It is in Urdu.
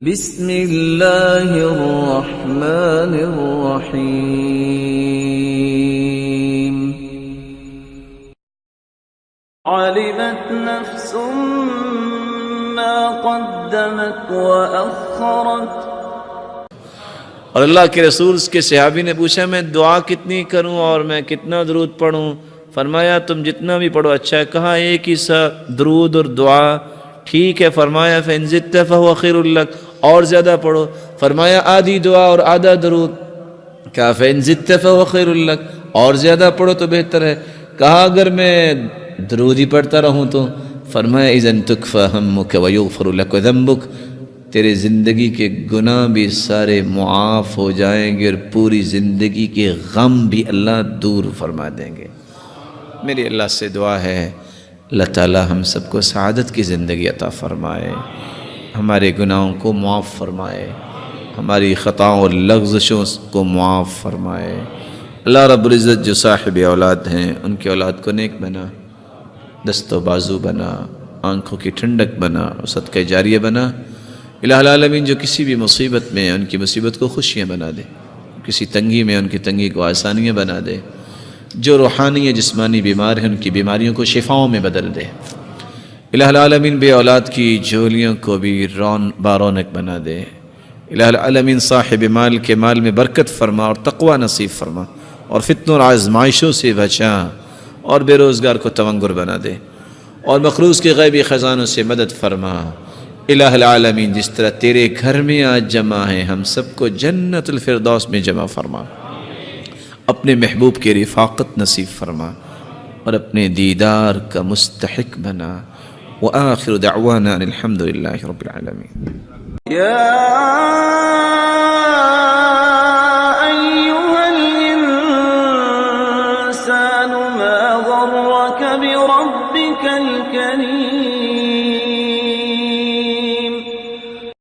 بسم اللہ الرحمن الرحیم علمت نفس ما قدمت وأخرت۔ اور اللہ کے رسول اس کے صحابی نے پوچھا میں دعا کتنی کروں اور میں کتنا درود پڑھوں؟ فرمایا تم جتنا بھی پڑھو اچھا ہے۔ کہا ایک ہی سا درود اور دعا ٹھیک ہے۔ فرمایا فإن زدت فهو خير لك، اور زیادہ پڑھو۔ فرمایا آدھی دعا اور آدھا درود۔ کہا فإن زدت فهو خير لك، اور زیادہ پڑھو تو بہتر ہے۔ کہا اگر میں درود ہی پڑھتا رہوں تو؟ فرمایا اذن تکفى همك ويغفر لك ذنبك، تیرے زندگی کے گناہ بھی سارے معاف ہو جائیں گے اور پوری زندگی کے غم بھی اللہ دور فرما دیں گے۔ میری اللہ سے دعا ہے اللہ تعالی ہم سب کو سعادت کی زندگی عطا فرمائے، ہمارے گناہوں کو معاف فرمائے، ہماری خطاؤں اور لغزشوں کو معاف فرمائے۔ اللہ رب العزت جو صاحب اولاد ہیں ان کی اولاد کو نیک بنا، دست و بازو بنا، آنکھوں کی ٹھنڈک بنا، صدقہ جاریہ بنا۔ الہ العالمین جو کسی بھی مصیبت میں ہیں ان کی مصیبت کو خوشیاں بنا دے، کسی تنگی میں ان کی تنگی کو آسانیاں بنا دے، جو روحانی یا جسمانی بیمار ہیں ان کی بیماریوں کو شفاؤں میں بدل دے۔ الہ العالمین بے اولاد کی جھولیوں کو بھی بارونق بنا دے۔ الہ العالمین صاحب مال کے مال میں برکت فرما اور تقوی نصیب فرما، اور فتنوں اور آزمائشوں سے بچا، اور بے روزگار کو تونگر بنا دے، اور مخروص کے غیبی خزانوں سے مدد فرما۔ الہ العالمین جس طرح تیرے گھر میں آج جمع ہیں ہم سب کو جنت الفردوس میں جمع فرما، اپنے محبوب کی رفاقت نصیب فرما، اور اپنے دیدار کا مستحق بنا۔ وآخر دعوانا ان الحمد للہ رب العالمین۔ یا ایہا الانسان ما غرک بربک الکریم۔